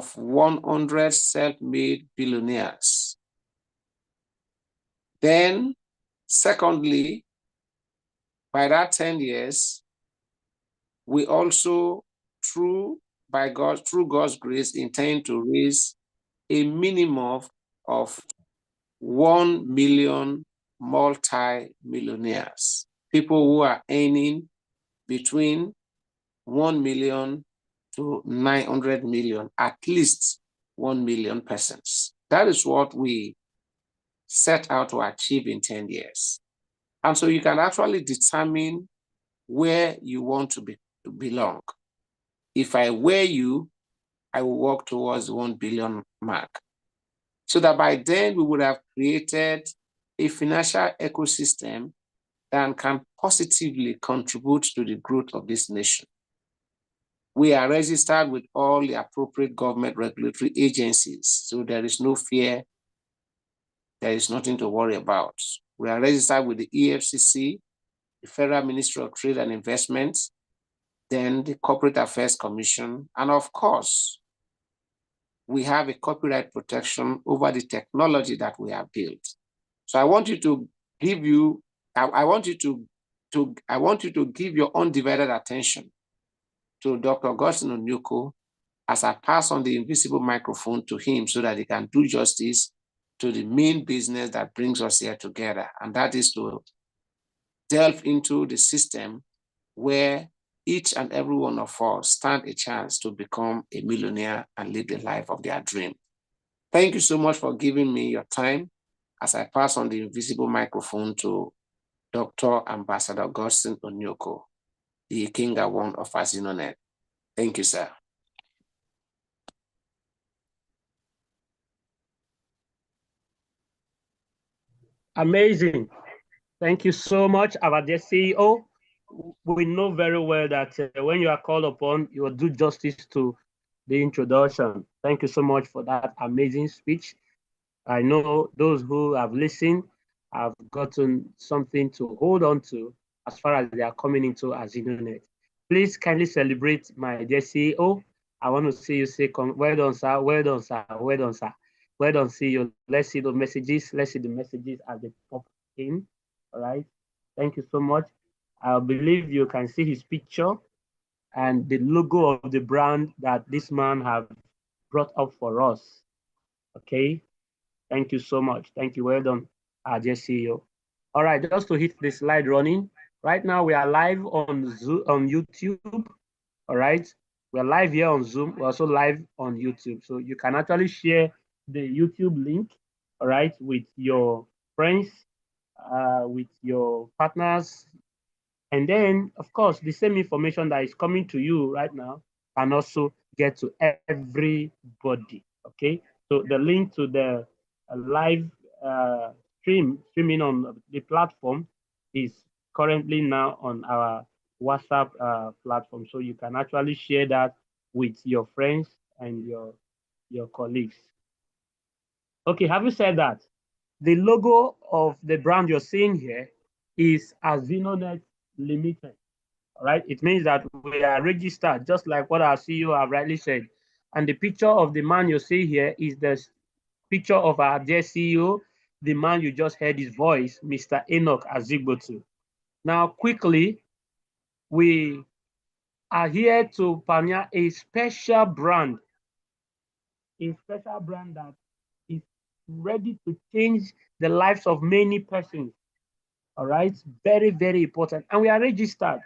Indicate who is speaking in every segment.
Speaker 1: of 100 self-made billionaires. Then, secondly, by that 10 years, we also, through God's grace, intend to raise a minimum of 1 million multi-millionaires, people who are earning between 1 million to 900 million, at least 1 million persons. That is what we set out to achieve in 10 years. And so you can actually determine where you want to belong. If I were you, I will work towards the 1 billion mark. So that by then we would have created a financial ecosystem that can positively contribute to the growth of this nation. We are registered with all the appropriate government regulatory agencies, so there is no fear, there is nothing to worry about. We are registered with the EFCC, the Federal Ministry of Trade and Investment, then the Corporate Affairs Commission, and of course, we have a copyright protection over the technology that we have built. So I want you to give your undivided attention to Dr. Augustine Onyoko as I pass on the invisible microphone to him so that he can do justice to the main business that brings us here together, and that is to delve into the system where each and every one of us stand a chance to become a millionaire and live the life of their dream. Thank you so much for giving me your time as I pass on the invisible microphone to Dr. Ambassador Augustine Onyoko, the King One of Azinonet. Thank you, sir.
Speaker 2: Amazing. Thank you so much, our dear CEO. We know very well that when you are called upon, you will do justice to the introduction. Thank you so much for that amazing speech. I know those who have listened have gotten something to hold on to as far as they are coming into Azinonet. Please kindly celebrate my dear CEO. I want to see you say, well done, sir, well done, sir, well done, sir. Well done, CEO. Let's see the messages. Let's see the messages as they pop in. All right. Thank you so much. I believe you can see his picture and the logo of the brand that this man have brought up for us. Okay. Thank you so much. Thank you. Well done, dear CEO. All right, just to hit the slide running. Right now we are live on Zoom, on YouTube. All right. We're live here on Zoom. We're also live on YouTube. So you can actually share the YouTube link, all right, with your friends, with your partners. And then, of course, the same information that is coming to you right now can also get to everybody, okay? So the link to the live streaming on the platform is currently now on our WhatsApp platform. So you can actually share that with your friends and your colleagues. Okay, having said that, the logo of the brand you're seeing here is Azinonet Limited. All right, it means that we are registered, just like what our CEO have rightly said. And the picture of the man you see here is the picture of our dear CEO, the man you just heard his voice, Mr. Enoch Azigbotu. Now, quickly, we are here to pioneer a special brand that is ready to change the lives of many persons. All right, very, very important. And we are registered.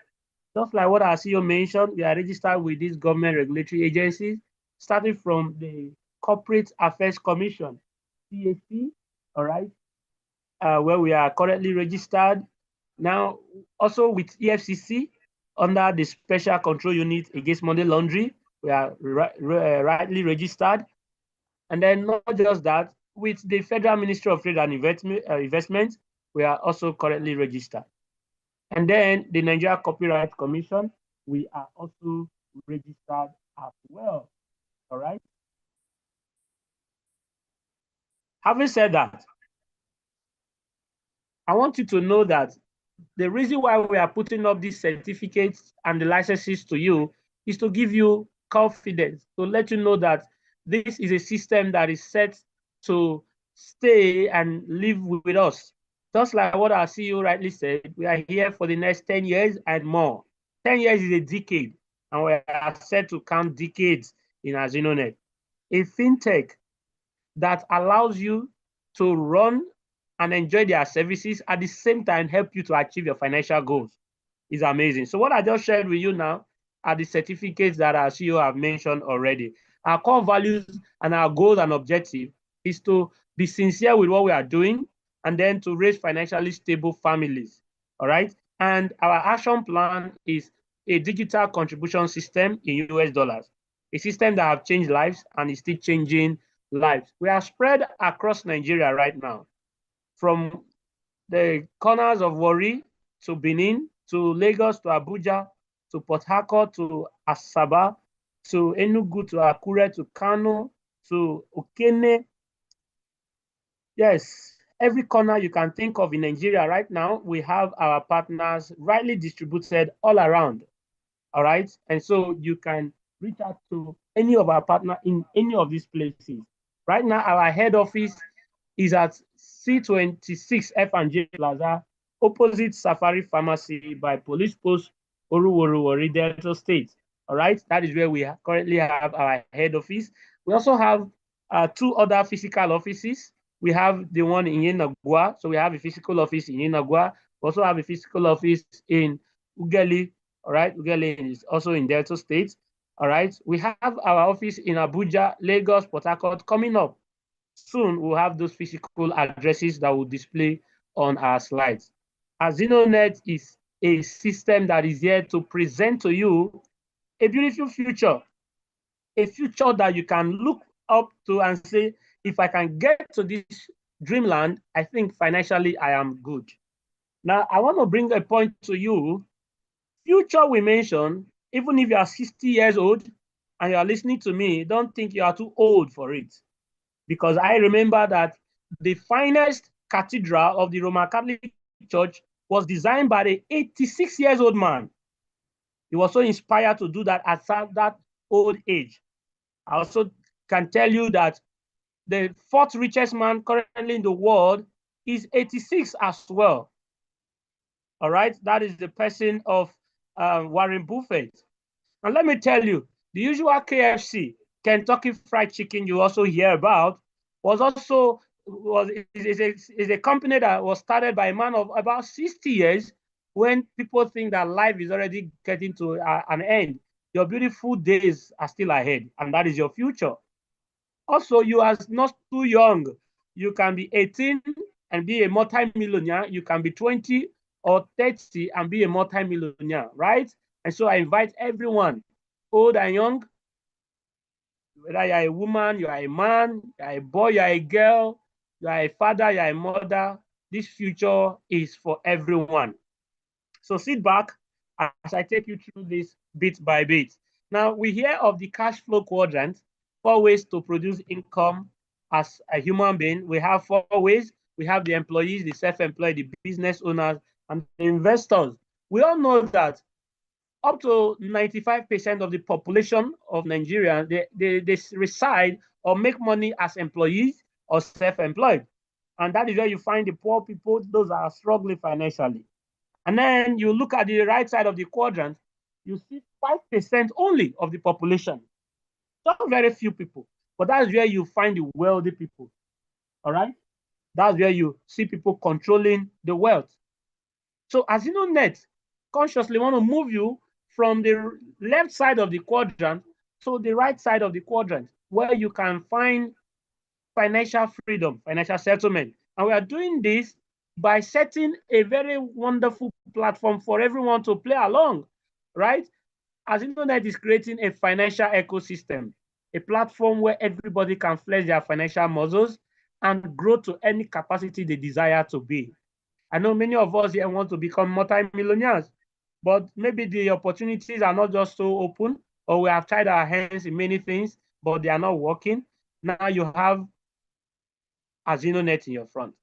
Speaker 2: Just like what our CEO mentioned, we are registered with these government regulatory agencies, starting from the Corporate Affairs Commission, CAC, all right, where we are currently registered. Now, also with EFCC, under the Special Control Unit Against Money Laundering, we are rightly registered. And then not just that, with the Federal Ministry of Trade and Investment, we are also currently registered. And then the Nigeria Copyright Commission, we are also registered as well. All right. Having said that, I want you to know that the reason why we are putting up these certificates and the licenses to you is to give you confidence, to let you know that this is a system that is set to stay and live with us. Just like what our CEO rightly said, we are here for the next 10 years and more. 10 years is a decade, and we are set to count decades in Azinonet. A fintech that allows you to run and enjoy their services at the same time help you to achieve your financial goals is amazing. So what I just shared with you now are the certificates that our CEO have mentioned already. Our core values and our goals and objective is to be sincere with what we are doing and then to raise financially stable families. All right. And our action plan is a digital contribution system in US dollars, a system that have changed lives and is still changing lives. We are spread across Nigeria right now, from the corners of Warri to Benin, to Lagos, to Abuja, to Port Harcourt, to Asaba, to Enugu, to Akure, to Kano, to Okene. Yes, every corner you can think of in Nigeria right now, we have our partners rightly distributed all around. All right. And so you can reach out to any of our partners in any of these places. Right now, our head office is at C26 F&J Plaza, opposite Safari Pharmacy by Police Post Oruwori, Delta State. All right, that is where we currently have our head office. We also have two other physical offices. We have the one in Yenagua, so we have a physical office in Yenagua. We also have a physical office in Ugeli. All right, Ugeli is also in Delta State. All right, we have our office in Abuja, Lagos, Port Harcourt coming up. Soon we'll have those physical addresses that will display on our slides. Azinonet is a system that is here to present to you a beautiful future, a future that you can look up to and say, if I can get to this dreamland, I think financially I am good. Now, I want to bring a point to you. Future we mentioned, even if you are 60 years old and you are listening to me, don't think you are too old for it. Because I remember that the finest cathedral of the Roman Catholic Church was designed by the 86 years old man. He was so inspired to do that at that old age. I also can tell you that the fourth richest man currently in the world is 86 as well. All right, that is the person of Warren Buffett. And let me tell you, the usual KFC, Kentucky Fried Chicken, you also hear about, is a company that was started by a man of about 60 years. When people think that life is already getting to an end, your beautiful days are still ahead, and that is your future. Also, you are not too young. You can be 18 and be a multi-millionaire. You can be 20 or 30 and be a multi-millionaire, right? And so I invite everyone, old and young, whether you're a woman, you're a man, you're a boy, you're a girl, you're a father, you're a mother, this future is for everyone. So sit back as I take you through this bit by bit. Now, we hear of the cash flow quadrant, 4 ways to produce income as a human being. We have 4 ways. We have the employees, the self-employed, the business owners, and the investors. We all know that up to 95% of the population of Nigeria, they reside or make money as employees or self-employed. And that is where you find the poor people, those that are struggling financially. And then you look at the right side of the quadrant, you see 5% only of the population. Not very few people, but that's where you find the wealthy people. All right? That's where you see people controlling the wealth. So Azinonet consciously want to move you from the left side of the quadrant to the right side of the quadrant, where you can find financial freedom, financial settlement. And we are doing this by setting a very wonderful platform for everyone to play along, right? Azinonet is creating a financial ecosystem, a platform where everybody can flex their financial muscles and grow to any capacity they desire to be. I know many of us here want to become multi-millionaires, but maybe the opportunities are not just so open, or we have tried our hands in many things, but they are not working. Now you have Azinonet in your front.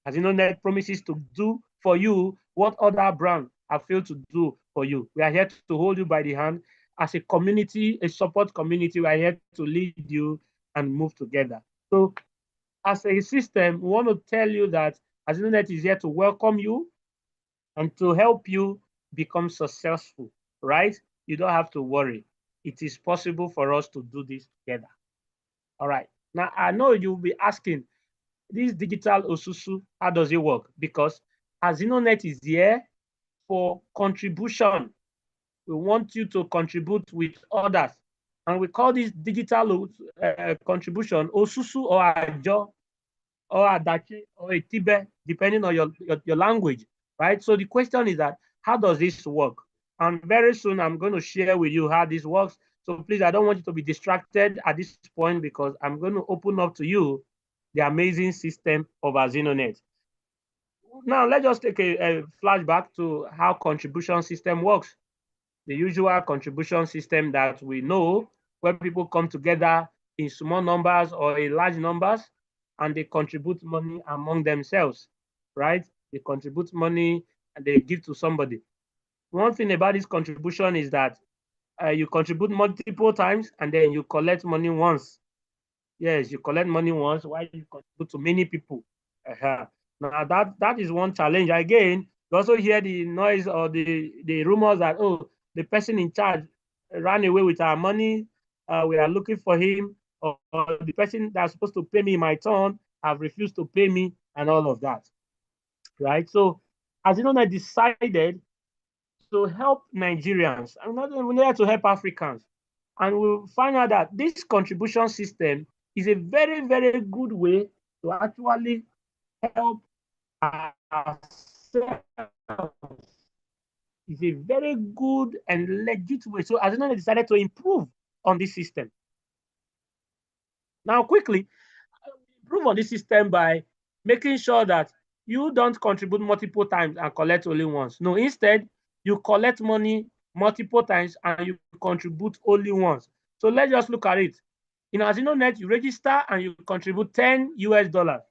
Speaker 2: Azinonet promises to do for you what other brands have failed to do for you. We are here to hold you by the hand as a community, a support community, we are here to lead you and move together. So as a system, we want to tell you that Azinonet is here to welcome you and to help you become successful, right? You don't have to worry. It is possible for us to do this together. All right. Now, I know you'll be asking, this digital Osusu, how does it work? Because Azinonet is here for contribution. We want you to contribute with others. And we call this digital contribution Osusu or Ajo or Adachi or Etibe, depending on your language, right? So the question is that, how does this work? And very soon I'm going to share with you how this works. So please, I don't want you to be distracted at this point because I'm going to open up to you the amazing system of Azinonet. Now, let's just take a flashback to how contribution system works. The usual contribution system that we know, where people come together in small numbers or in large numbers, and they contribute money among themselves, right? They contribute money and they give to somebody. One thing about this contribution is that you contribute multiple times and then you collect money once. Yes, you collect money once while you contribute to many people. Now that is one challenge. Again, you also hear the noise or the rumors that, oh, the person in charge ran away with our money. We are looking for him, or the person that's supposed to pay me my turn have refused to pay me, and all of that. Right. So, as you know, I decided to help Nigerians. I'm not even there to help Africans. And we'll find out that this contribution system is a very, very good way to actually help ourselves. It's a very good and legit way. So Azinonet decided to improve on this system. Now, quickly, improve on this system by making sure that you don't contribute multiple times and collect only once. No, instead, you collect money multiple times and you contribute only once. So let's just look at it. In Azinonet, you register and you contribute 10 US dollars.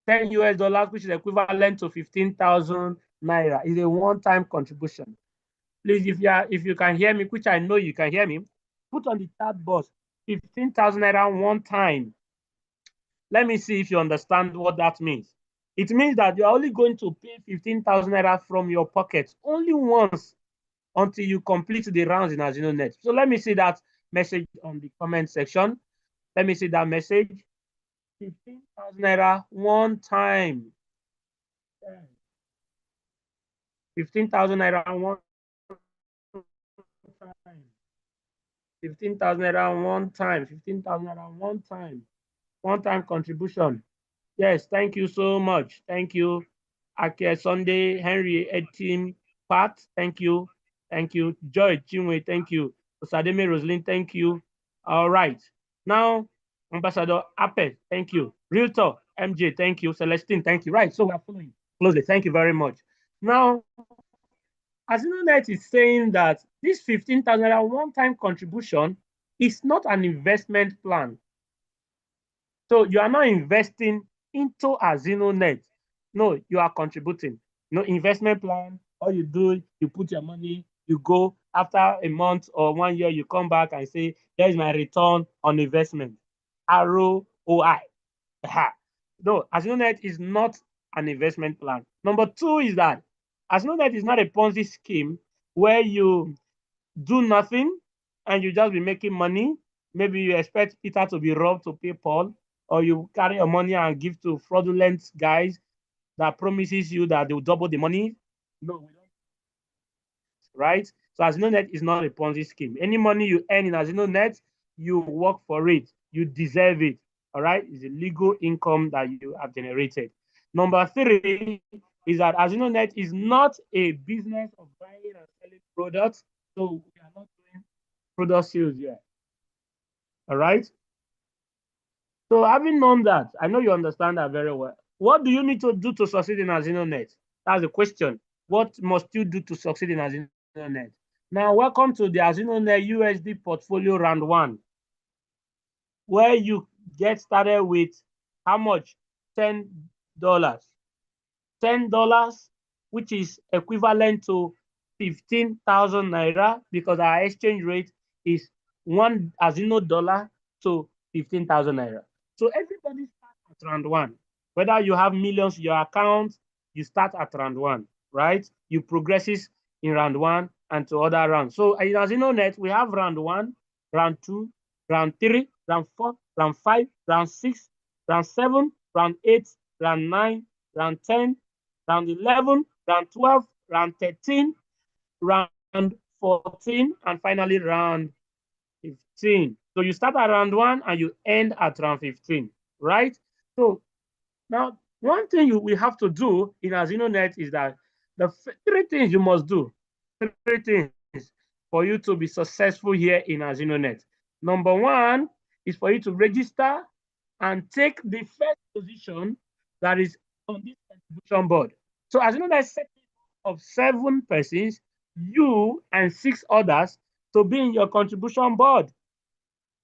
Speaker 2: 10 US dollars, which is equivalent to 15,000 naira, is a one-time contribution. Please, if you can hear me, which I know you can hear me, put on the chat box 15,000 naira one time. Let me see if you understand what that means. It means that you're only going to pay 15,000 naira from your pocket only once until you complete the rounds in Azinonet. So let me see that message on the comment section. Let me see that message. 15,000 naira one time. 15,000 naira one time. 15,000 naira one time. 15,000 naira one time. One time contribution. Yes, thank you so much. Thank you. Ake Sunday, Henry, Etim, Pat, thank you. Thank you. Joy, Chinwe, thank you. Osademe Rosalind, thank you. All right. Now, Ambassador Ape, thank you. Realtor, MJ, thank you. Celestine, thank you. Right, so we're following closely. Thank you very much. Now, Azinonet is saying that this 15,000 one-time contribution is not an investment plan. So you are not investing into Azinonet. No, you are contributing. No investment plan. All you do, you put your money, you go after a month or 1 year, you come back and say, there's my return on investment. ROI. No, Azinonet is not an investment plan. Number two is that Azinonet is not a Ponzi scheme where you do nothing and you just be making money. Maybe you expect Peter to be robbed to pay Paul, or you carry your money and give to fraudulent guys that promises you that they will double the money. No, we don't. Right? So Azinonet is not a Ponzi scheme. Any money you earn in Azinonet, you work for it. You deserve it. All right? It's a legal income that you have generated. Number three is that Azinonet is not a business of buying and selling products. So we are not doing product sales yet. All right? So having known that, I know you understand that very well. What do you need to do to succeed in Azinonet? That's the question. What must you do to succeed in Azinonet? Now, welcome to the Azinonet USD portfolio round one, where you get started with how much? $10. $10, which is equivalent to 15,000 naira, because our exchange rate is one Azino dollar to 15,000 naira. So everybody starts at round one. Whether you have millions in your account, you start at round one, right? You progresses in round one and to other rounds. So in Azinonet, we have round one, round two, round three, round four, round five, round six, round seven, round eight, round nine, round 10, round 11, round 12, round 13, round 14, and finally round 15. So you start at round one and you end at round 15, right? So now, one thing we have to do in Azinonet is that the three things you must do, three things for you to be successful here in Azinonet. Number one is for you to register and take the first position that is on this contribution board. So Azinonet is set of 7 persons, you and 6 others, to be in your contribution board.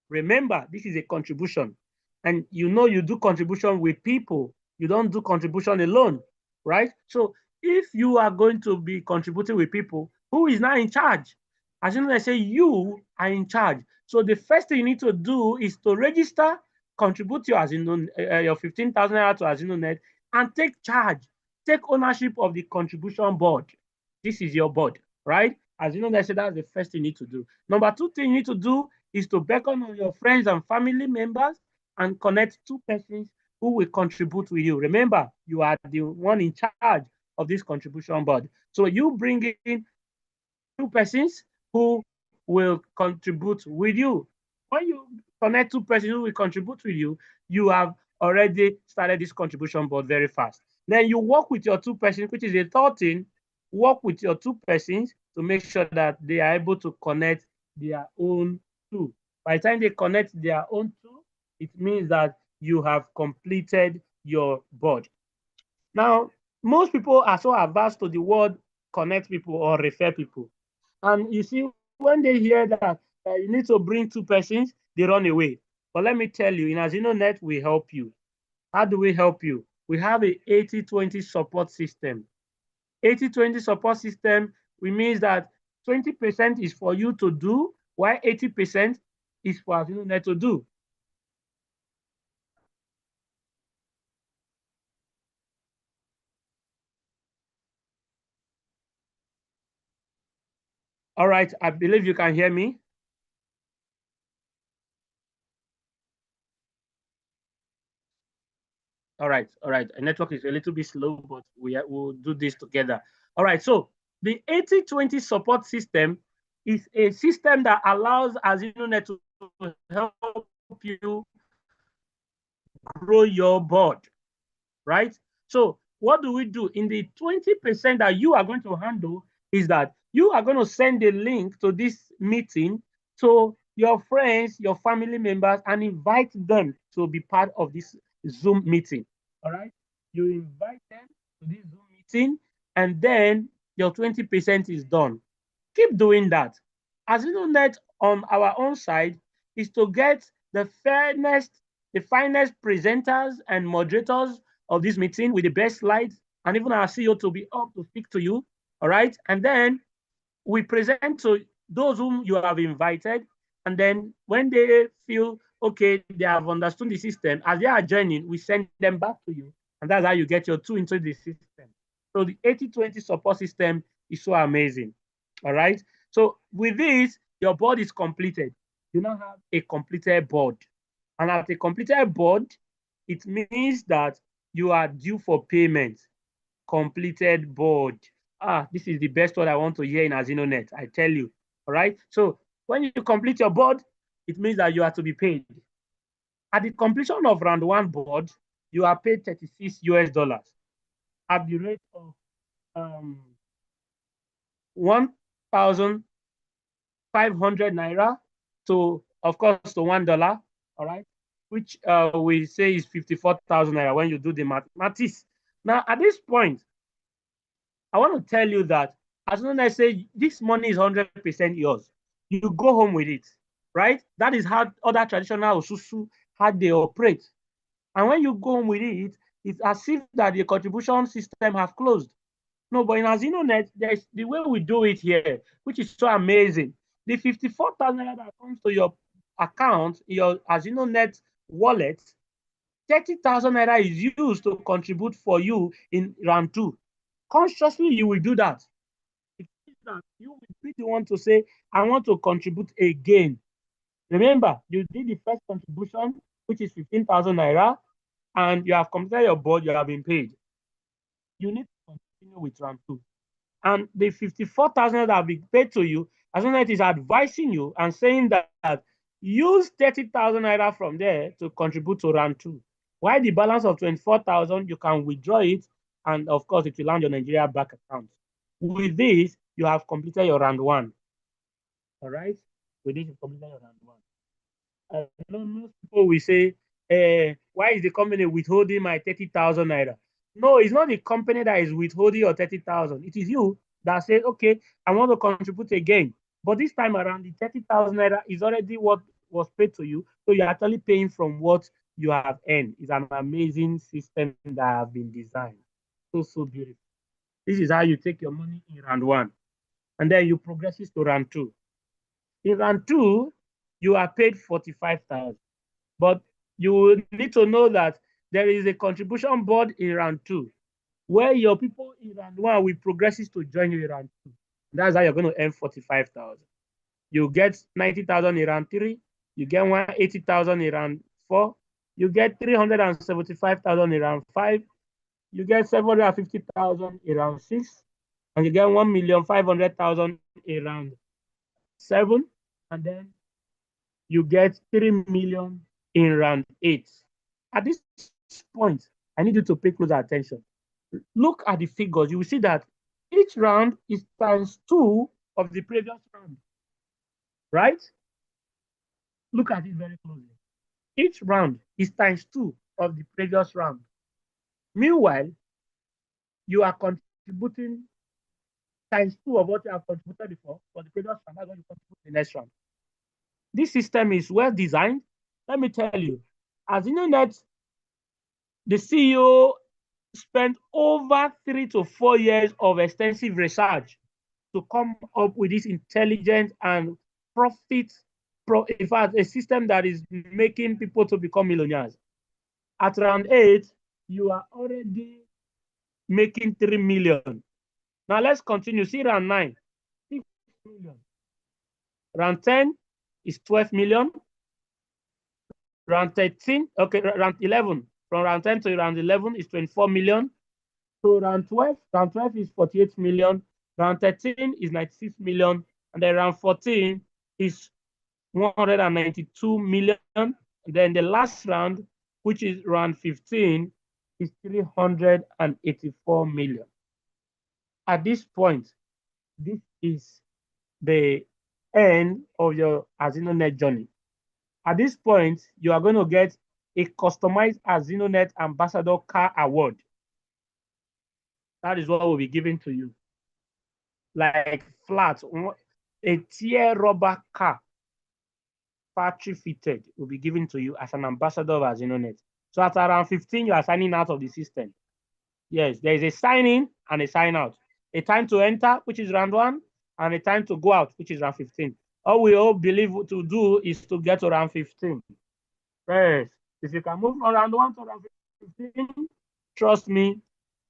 Speaker 2: Remember, this is a contribution. And you know you do contribution with people. You don't do contribution alone, right? So if you are going to be contributing with people, who is now in charge? As soon as I say you are in charge. So the first thing you need to do is to register, contribute your 15,000 naira to Azinonet, and take charge, take ownership of the contribution board. This is your board, right? As you know, I said that's the first thing you need to do. Number two thing you need to do is to beckon on your friends and family members and connect 2 persons who will contribute with you. Remember, you are the one in charge of this contribution board. So you bring in 2 persons who will contribute with you. When you connect 2 persons who will contribute with you, you have already started this contribution board very fast. Then you work with your 2 persons, which is a third thing, work with your 2 persons to make sure that they are able to connect their own two. By the time they connect their own two, it means that you have completed your board. Now, most people are so averse to the word connect people or refer people. And you see, when they hear that you need to bring 2 persons, they run away. But let me tell you, in Azinonet, we help you. How do we help you? We have a 80-20 support system. 80-20 support system, which means that 20% is for you to do, while 80% is for Azinonet to do. All right, I believe you can hear me. All right. The network is a little bit slow, but we'll do this together. All right, so the 80-20 support system is a system that allows Azinonet to help you grow your board, right? So what do we do? In the 20% that you are going to handle is that you are going to send a link to this meeting to your friends, your family members, and invite them to be part of this Zoom meeting. All right. You invite them to this Zoom meeting, and then your 20% is done. Keep doing that. As you know, net on our own side is to get the finest presenters and moderators of this meeting with the best slides, and even our CEO to be up to speak to you. All right. And then we present to those whom you have invited. And then when they feel okay, they have understood the system, as they are joining, we send them back to you. And that's how you get your two into the system. So the 80-20 support system is so amazing. All right. So with this, your board is completed. You now have a completed board. And at a completed board, it means that you are due for payment. Completed board. This is the best word I want to hear in Azinonet, I tell you. All right. So when you complete your board, it means that you are to be paid. At the completion of round one board, you are paid 36 US dollars at the rate of 1,500 naira to, of course, to $1. All right. Which we say is 54,000 naira when you do the mathematics. Now, at this point, I want to tell you that as soon as I say this money is 100% yours, you go home with it, right? That is how other traditional Osusu, how they operate. And when you go home with it, it's as if that the contribution system have closed. No, but in Azinonet, there's the way we do it here, which is so amazing. The 54,000 naira that comes to your account, your Azinonet wallet, 30,000 naira is used to contribute for you in round two. Consciously, you will do that. It means that you will be the one to say, I want to contribute again. Remember, you did the first contribution, which is 15,000 naira, and you have completed your board, you have been paid. You need to continue with round two. And the 54,000 that will be paid to you, as long as it is advising you and saying that use 30,000 naira from there to contribute to round two. While the balance of 24,000, you can withdraw it, and of course, it will land your Nigeria bank account. With this, you have completed your round one. All right? With this, you completed your round one. I know most people will say, why is the company withholding my 30,000 naira? No, it's not the company that is withholding your 30,000. It is you that says, okay, I want to contribute again. But this time around, the 30,000 naira is already what was paid to you. So you're actually paying from what you have earned. It's an amazing system that has been designed. So beautiful. This is how you take your money in round one. And then you progress to round two. In round two, you are paid 45,000. But you need to know that there is a contribution board in round two, where your people in round one will progresses to join you in round two. That's how you're going to earn 45,000. You get 90,000 in round three, you get 180,000 in round four, you get 375,000 in round five, you get 750,000 in round six, and you get 1,500,000 in round seven, and then you get 3 million in round eight. At this point, I need you to pay close attention. Look at the figures. You will see that each round is times two of the previous round, right? Look at it very closely. Each round is times two of the previous round. Meanwhile, you are contributing times two of what you have contributed before for the previous round. That's what you contribute the next round. This system is well designed. Let me tell you, Azinonet, the CEO spent over 3 to 4 years of extensive research to come up with this intelligent and in fact, a system that is making people to become millionaires. At round 8, you are already making 3 million. Now let's continue. See round 9, 6 million. Round 10 is 12 million. Round 13, okay, round 11. From round 10 to round 11 is 24 million. So round 12 is 48 million. Round 13 is 96 million. And then round 14 is 192 million. And then the last round, which is round 15, is 384 million. At this point, this is the end of your Azinonet journey. At this point, you are going to get a customized Azinonet Ambassador Car Award. That is what will be given to you. Like flat, a tier rubber car, factory fitted, will be given to you as an ambassador of Azinonet. So at around 15, you are signing out of the system. Yes, there is a sign in and a sign out. A time to enter, which is round 1, and a time to go out, which is round 15. All we all believe to do is to get to round 15. Yes, if you can move from round 1 to round 15, trust me,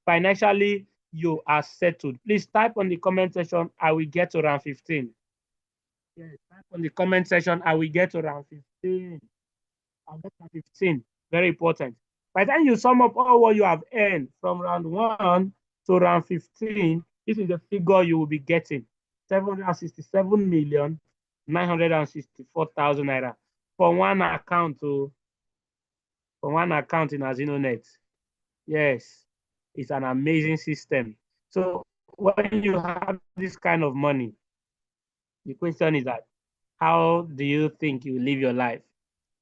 Speaker 2: financially, you are settled. Please type on the comment section, I will get to round 15. Yes, type on the comment section, I will get to round 15. I'll get to 15. Very important. By the time you sum up all what you have earned from round 1 to round 15, this is the figure you will be getting. 767,964,000 naira for one account in Azinonet. Yes, it's an amazing system. So when you have this kind of money, the question is that, how do you think you live your life?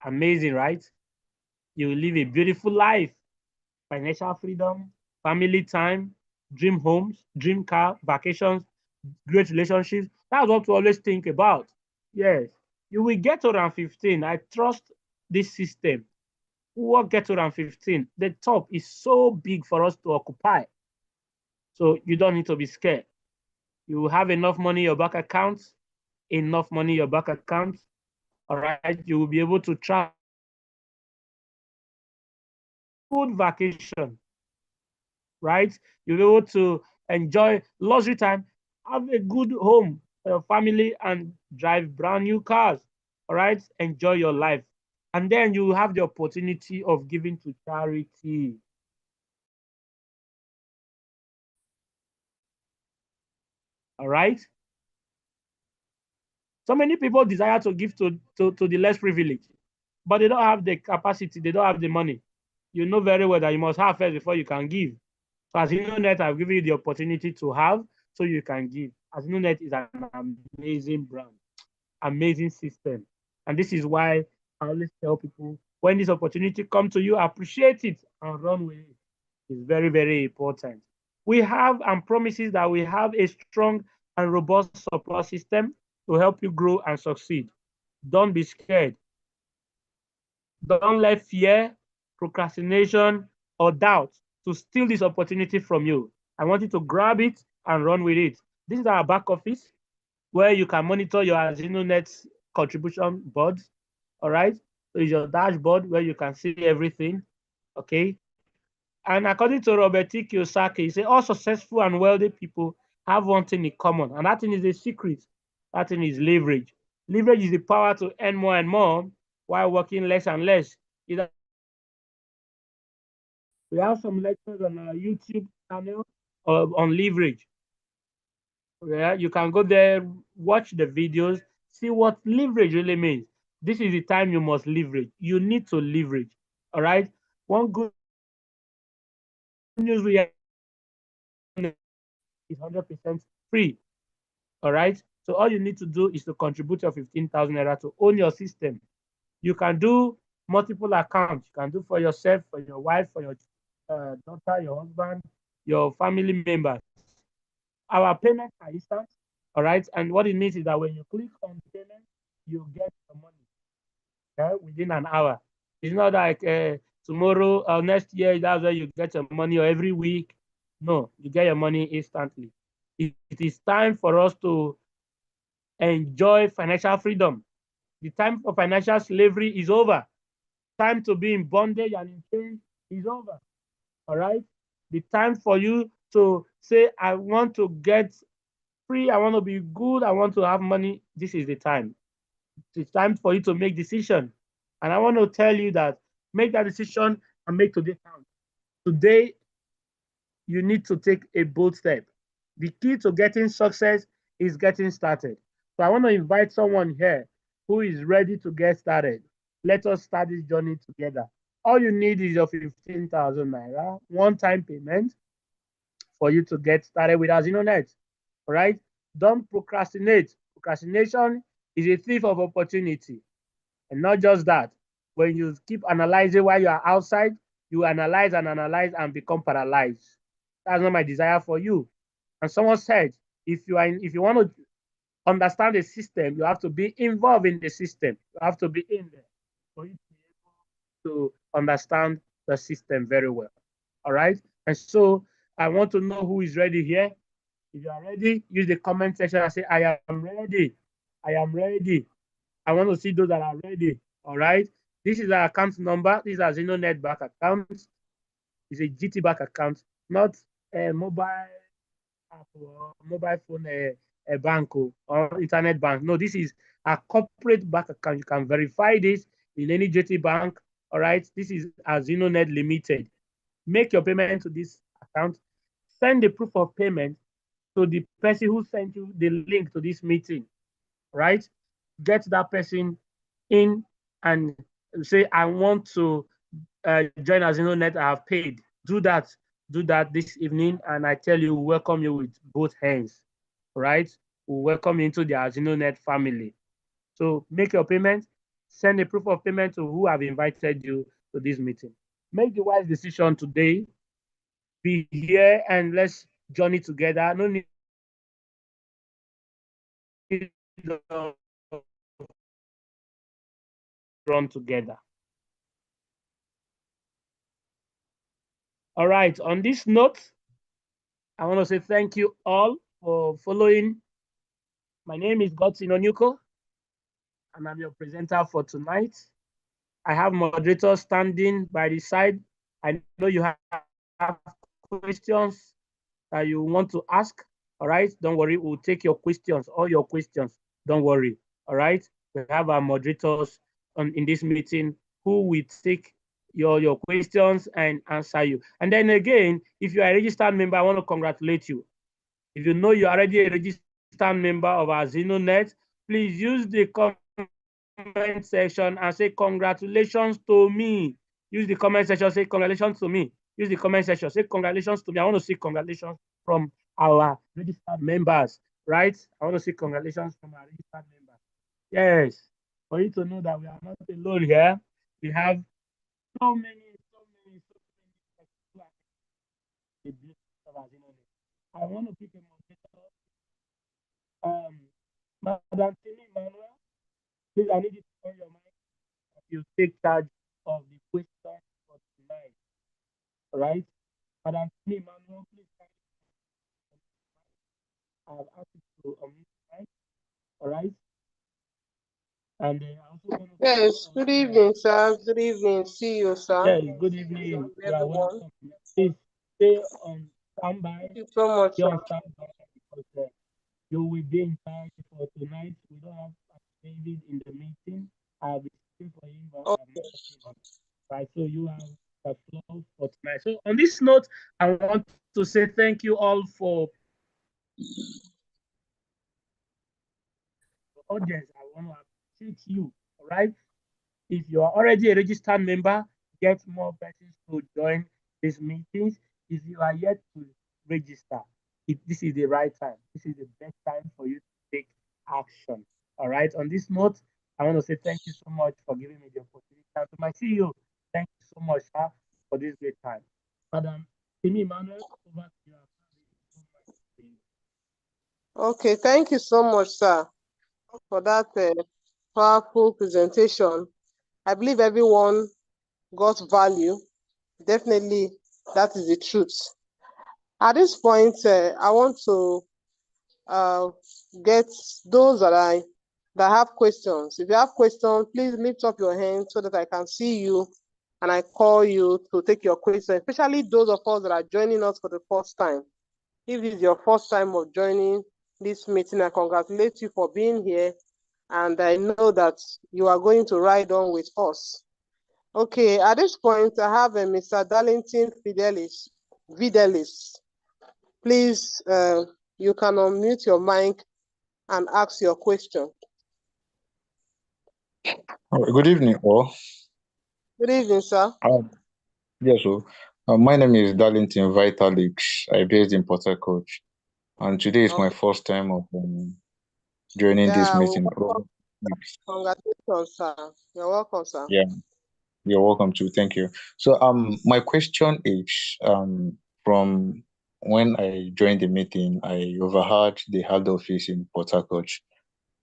Speaker 2: Amazing, right? You live a beautiful life, financial freedom, family time, dream homes, dream car, vacations, great relationships. That's what we always think about. Yes, you will get to around 15. I trust this system. We will get to around 15. The top is so big for us to occupy. So you don't need to be scared. You will have enough money in your bank account. enough money in your bank account. All right, you will be able to travel, good vacation, right? You'll be able to enjoy luxury time, have a good home for your family, and drive brand new cars. All right, enjoy your life. And then you have the opportunity of giving to charity. All right. So many people desire to give to the less privileged, but they don't have the capacity, they don't have the money. You know very well that you must have first before you can give. So Azinonet, I've given you the opportunity to have so you can give. Azinonet is an amazing brand, amazing system. And this is why I always tell people when this opportunity comes to you, appreciate it and run with it. It's very, very important. We have and promises that we have a strong and robust support system to help you grow and succeed. Don't be scared. Don't let fear, procrastination, or doubt to steal this opportunity from you. I want you to grab it and run with it. This is our back office where you can monitor your Azinonet contribution boards. All right. So it's your dashboard where you can see everything. Okay. And according to Robert T. Kiyosaki, he said all successful and wealthy people have one thing in common, and that thing is a secret. That thing is leverage. Leverage is the power to earn more and more while working less and less. We have some lectures on our YouTube channel on leverage. Yeah, you can go there, watch the videos, see what leverage really means. This is the time you must leverage. You need to leverage. All right. One good news we have is 100% free. All right. So all you need to do is to contribute your 15,000 naira to own your system. You can do multiple accounts. You can do for yourself, for your wife, for your daughter, your husband, your family members. Our payments are instant. All right. And what it means is that when you click on the payment, you get the money, yeah, within an hour. It's not like tomorrow or next year, that's where you get your money, or every week. No, you get your money instantly. It is time for us to enjoy financial freedom. The time for financial slavery is over. Time to be in bondage and in chains is over. All right. The time for you to say, I want to get free, I want to be good, I want to have money. This is the time. It's time for you to make decision. And I want to tell you that make that decision and make today count. Today, you need to take a bold step. The key to getting success is getting started. So I want to invite someone here who is ready to get started. Let us start this journey together. All you need is your 15,000 naira, one-time payment for you to get started with Azinonet. All right? Don't procrastinate. Procrastination is a thief of opportunity. And not just that, when you keep analyzing while you are outside, you analyze and become paralyzed. That's not my desire for you. And someone said, if you want to understand the system, you have to be involved in the system. You have to be in there for you to be able to understand the system very well. All right. And so I want to know who is ready here. If you are ready, use the comment section and say, I am ready. I am ready. I want to see those that are ready. All right. This is our account number. This is our Zenonet bank account. It's a GT bank account, not a mobile app or mobile phone a bank or internet bank. No, this is a corporate bank account. You can verify this in any GT bank. All right. This is Azinonet Limited. Make your payment to this account. Send the proof of payment to the person who sent you the link to this meeting, right? Get that person in and say, I want to join Azinonet. I have paid. Do that. Do that this evening. And I tell you, welcome you with both hands, right? We welcome you into the Azinonet family. So make your payment. Send a proof of payment to who have invited you to this meeting. Make the wise decision today. Be here and let's journey together. No need to run together. All right. On this note, I want to say thank you all for following My name is Godson Onyuko, and I'm your presenter for tonight. I have moderators standing by the side. I know you have questions that you want to ask. All right, don't worry. We'll take your questions, all your questions. Don't worry. All right, we have our moderators in this meeting who will take your questions and answer you. And then again, if you are a registered member, I want to congratulate you. If you know you're already a registered member of our Azinonet, please use the comment section and say congratulations to me. Use the comment section, say congratulations to me. Use the comment section, say congratulations to me. I want to see congratulations from our registered members, right? I want to see congratulations from our registered members. Yes, for you to know that we are not alone here. We have so many the beauty of Azinonet. I want to pick a moderator. Madam Tini Manuel, please, I need you to on your mic. You take charge of the question for tonight. All right? Madam Tini Manuel, please. I've asked you to unmute the mic. All right? And I also want to
Speaker 3: Yes, good evening, sir. Good evening. See you, sir.
Speaker 2: yes, good evening. You are
Speaker 3: Everyone.
Speaker 2: welcome. Please stay on standby.
Speaker 3: Thank you so much,
Speaker 2: Stay
Speaker 3: sir.
Speaker 2: on standby because you will be in charge for tonight. We don't have David in the meeting. I'll be speaking for him, but I'm
Speaker 3: Okay.
Speaker 2: not speaking for him. Right, so you have the floor for tonight. So on this note, I want to say thank you all for the audience. I want to appreciate you. All right. If you are already a registered member, get more persons to join these meetings. If you are yet to register, this is the right time. This is the best time for you to take action. All right. On this note, I want to say thank you so much for giving me the opportunity. And to my CEO, thank you so much, sir, for this great time. Madam Timi Emmanuel, over to you.
Speaker 3: Okay, thank you so much, sir, for that powerful presentation. I believe everyone got value. Definitely, that is the truth. At this point, I want to get those that have questions. If you have questions, please lift up your hand so that I can see you and I call you to take your questions, especially those of us that are joining us for the first time. If this is your first time of joining this meeting, I congratulate you for being here. And I know that you are going to ride on with us. Okay, at this point, I have Mr. Darlington Videlis. Please, you can unmute your mic and ask your question.
Speaker 4: Good evening, all.
Speaker 3: Good evening, sir.
Speaker 4: Yes, so my name is Darlington Vitalix. I based in Port Harcourt, and today is my first time of joining this meeting.
Speaker 3: Congratulations, sir. You're welcome, sir.
Speaker 4: Yeah, you're welcome too. Thank you. So, my question is, from when I joined the meeting, I overheard the head office in Port Harcourt.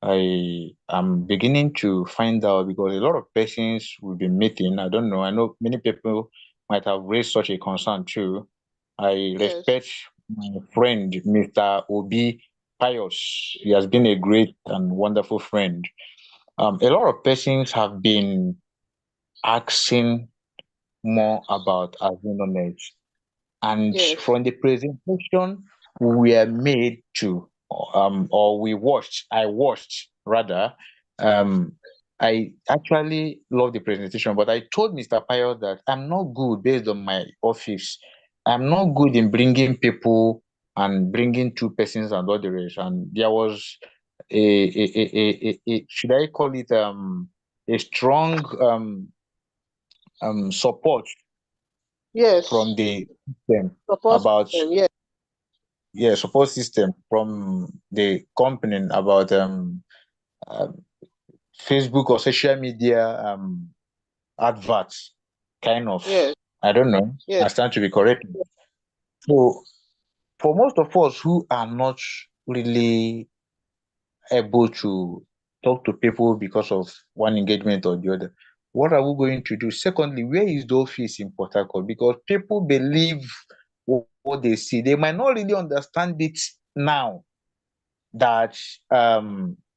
Speaker 4: I am beginning to find out because a lot of persons will be meeting. I don't know. I know many people might have raised such a concern too. I respect my friend, Mr. Obi Pius. He has been a great and wonderful friend. A lot of persons have been asking more about Azinonet. And from the presentation we were made to, or I watched rather, I actually love the presentation, but I told Mr. Payo that I'm not good based on my office. I'm not good in bringing people and bringing two persons and all the rest. And there was a should I call it a strong support from the system about support system from the company about Facebook or social media adverts, kind of. I don't know. I stand to be corrected. So for most of us who are not really able to talk to people because of one engagement or the other, what are we going to do? Secondly, where is the office in Port Harcourt? Because people believe what they see. They might not really understand it now, that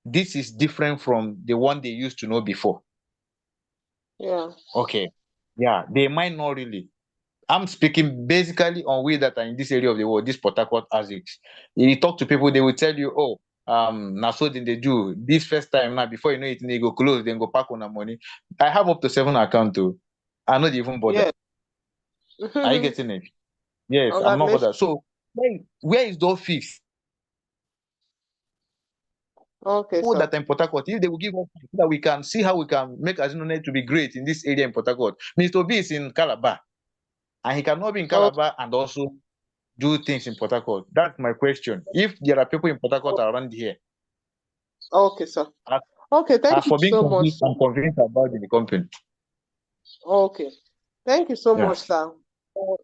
Speaker 4: this is different from the one they used to know before.
Speaker 3: Yeah.
Speaker 4: Okay. Yeah, they might not really. I'm speaking basically on we that are in this area of the world, this Port Harcourt ASICs. You talk to people, they will tell you, oh, now so then they do this first time now, before you know it, they go close, then go pack on the money. I have up to 7 accounts too. I'm not even bothered.
Speaker 3: Yeah.
Speaker 4: Are you getting it? Yes, I'm not
Speaker 3: Congratulations.
Speaker 4: bothered. So where is those fees?
Speaker 3: Okay,
Speaker 4: People
Speaker 3: sir.
Speaker 4: that are in Port Harcourt, if they will give us so that we can see how we can make Azinonet to be great in this area in Port Harcourt. Mr. B is in Calabar, and he cannot be in
Speaker 3: Okay.
Speaker 4: Calabar and also do things in Port Harcourt. That's my question. If there are people in Port Harcourt around here,
Speaker 3: Okay, sir.
Speaker 4: as,
Speaker 3: Okay, thank
Speaker 4: as
Speaker 3: you
Speaker 4: for being
Speaker 3: so much,
Speaker 4: convinced,
Speaker 3: sir.
Speaker 4: I'm convinced about the company.
Speaker 3: Okay. Thank you so
Speaker 4: Yeah.
Speaker 3: much, sir.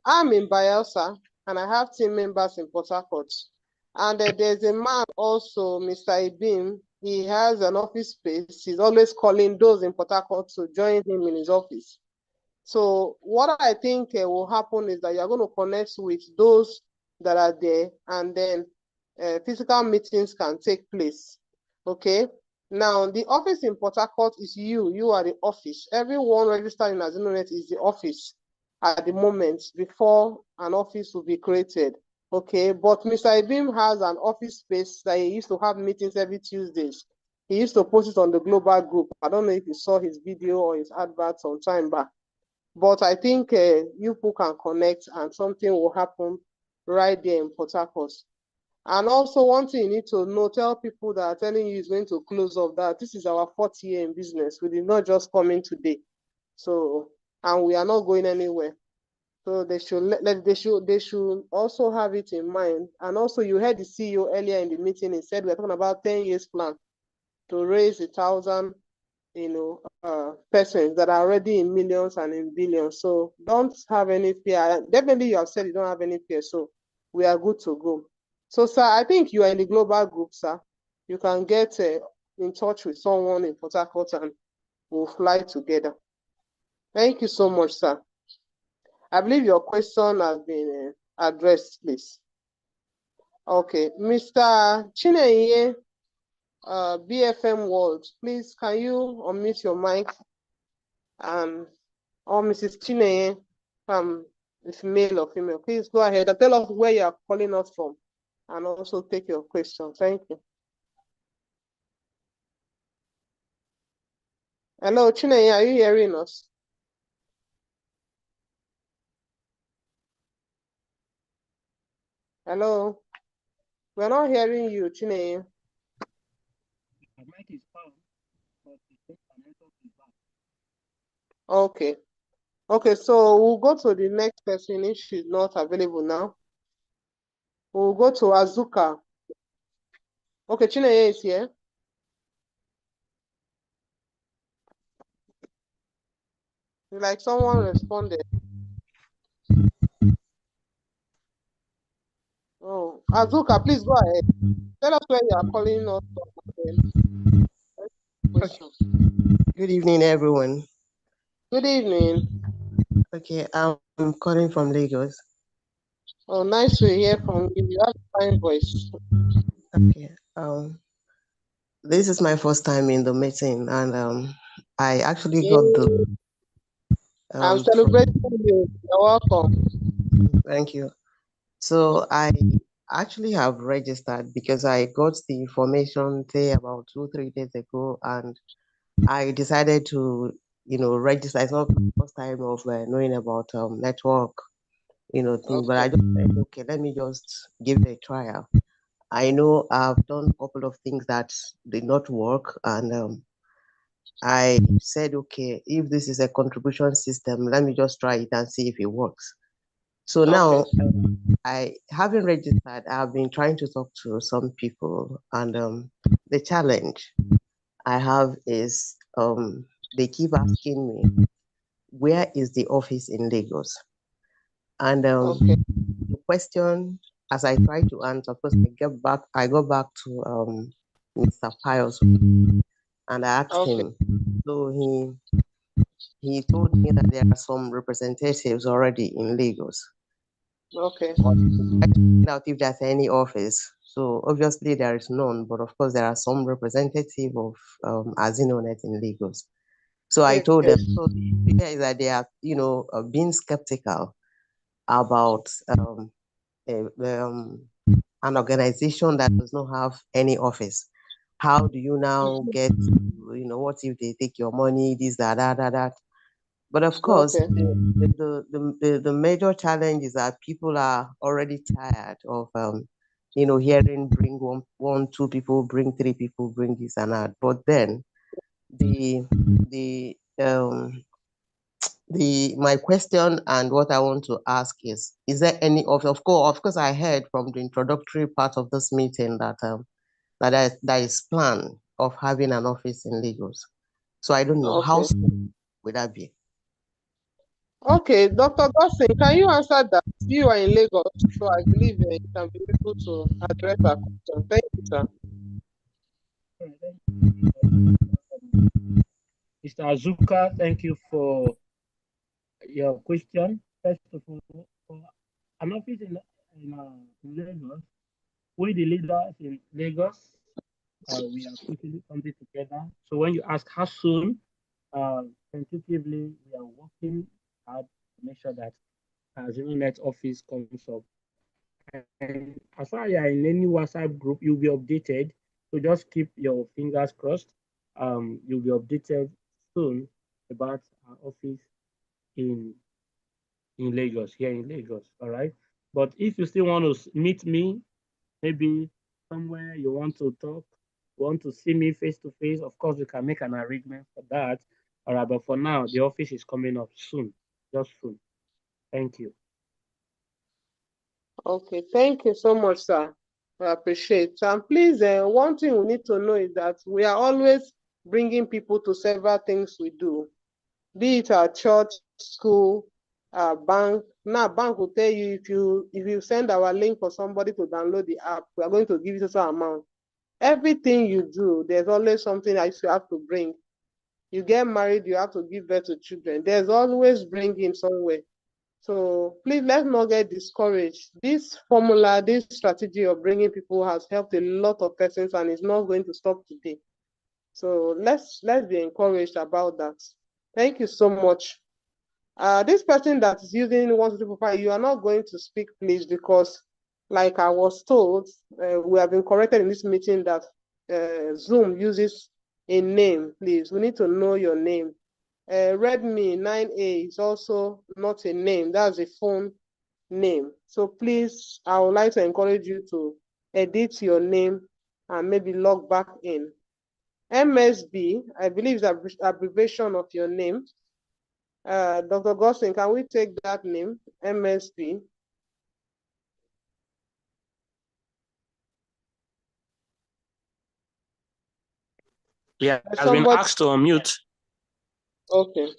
Speaker 3: I'm in Bayelsa, and I have team members in Port Harcourt. And there's a man also, Mr. Ibim. He has an office space. He's always calling those in Port Harcourt to join him in his office. So what I think will happen is that you're going to connect with those that are there, and then physical meetings can take place. Okay. Now, the office in Port Harcourt is you. You are the office. Everyone registered in Azinonet is the office at the moment before an office will be created. Okay. But Mr. Ibim has an office space that he used to have meetings every Tuesdays. He used to post it on the global group. I don't know if you saw his video or his advert some time back. But I think you people can connect and something will happen right there in Port Harcourt. And also one thing you need to know, tell people that are telling you is going to close off that this is our 4th year in business. We did not just come in today. So, and we are not going anywhere. So they should also have it in mind. And also you heard the CEO earlier in the meeting, he said we're talking about 10 years plan to raise 1,000 persons that are already in millions and in billions. So don't have any fear. Definitely you have said you don't have any fear. So we are good to go. So sir, I think you are in the global group, sir. You can get in touch with someone in Port Harcourt and we'll fly together. Thank you so much, sir. I believe your question has been addressed, please. Okay, Mr. Chinenye, BFM World, please can you unmute your mic? Or Mrs. Chinenye, if male or female, please go ahead and tell us where you are calling us from and also take your question. Thank you. Hello, Chinenye, are you hearing us? Hello, we're not hearing you, Chinenye. Okay. Okay, so we'll go to the next person if she's not available now. We'll go to Azuka. Okay, Chinenye is here. Like someone responded. Oh, Azuka, please go ahead. Tell us where you are calling us from. Question.
Speaker 5: Good evening, everyone.
Speaker 3: Good evening.
Speaker 5: Okay, I'm calling from Lagos.
Speaker 3: Oh, nice to hear from you. You have a fine voice.
Speaker 5: Okay, this is my first time in the meeting, and I actually got the.
Speaker 3: I'm celebrating you. You're welcome.
Speaker 5: Thank you. So I actually have registered because I got the information say about 2-3 days ago, and I decided to, register. It's not the first time of knowing about network, thing, but I just said, okay, let me just give it a trial. I know I've done a couple of things that did not work, and I said, okay, if this is a contribution system, let me just try it and see if it works. So now, I haven't registered. I've been trying to talk to some people, and the challenge I have is they keep asking me, where is the office in Lagos? And the question, as I try to answer, first I go back to Mr. Pius, and I asked him. So he told me that there are some representatives already in Lagos.
Speaker 3: Okay.
Speaker 5: But I find out if there's any office. So obviously there is none, but of course there are some representative of Azinonet in Lagos. So I told them, so the fear is that they are, being skeptical about a, an organization that does not have any office. How do you now get, what if they take your money, this, that. But of course,
Speaker 3: Okay.
Speaker 5: the major challenge is that people are already tired of, hearing bring one, two people, bring three people, bring this and that. But then the my question and what I want to ask is there any of course I heard from the introductory part of this meeting that that is plan of having an office in Lagos. So I don't know how
Speaker 3: Okay.
Speaker 5: soon would that be?
Speaker 3: Okay, Dr. Gossin, can you answer that? You are in Lagos, so I believe you can be able to address that question. Thank you, sir.
Speaker 2: Mr. Azuka, thank you for your question. First of all, for an office in Lagos, we the leaders in Lagos, we are putting something together. So when you ask how soon, tentatively we are working hard to make sure that Azinonet office comes up. And as far as you are in any WhatsApp group, you'll be updated. So just keep your fingers crossed. You'll be updated soon about our office in Lagos, here in Lagos. All right. But if you still want to meet me, maybe somewhere you want to talk, want to see me face to face, of course we can make an arrangement for that. All right. But for now, the office is coming up soon, just soon. Thank you.
Speaker 3: Okay, thank you so much, sir. I appreciate. And please, one thing we need to know is that we are always bringing people to several things we do, be it our church, school, our bank. Now, bank will tell you if you send our link for somebody to download the app, we are going to give you some amount. Everything you do, there's always something that you have to bring. You get married, you have to give birth to children. There's always bringing somewhere. So please let's not get discouraged. This formula, this strategy of bringing people has helped a lot of persons and is not going to stop today. So let's be encouraged about that. Thank you so much. This person that is using 1, 2, 3, 4, 5, you are not going to speak, please, because like I was told, we have been corrected in this meeting that Zoom uses a name, please. We need to know your name. Redmi 9A is also not a name, that's a phone name. So please, I would like to encourage you to edit your name and maybe log back in. MSB, I believe is the abbreviation of your name. Dr. Gosling, can we take that name, MSB?
Speaker 2: Yeah, has been asked to unmute.
Speaker 3: Okay.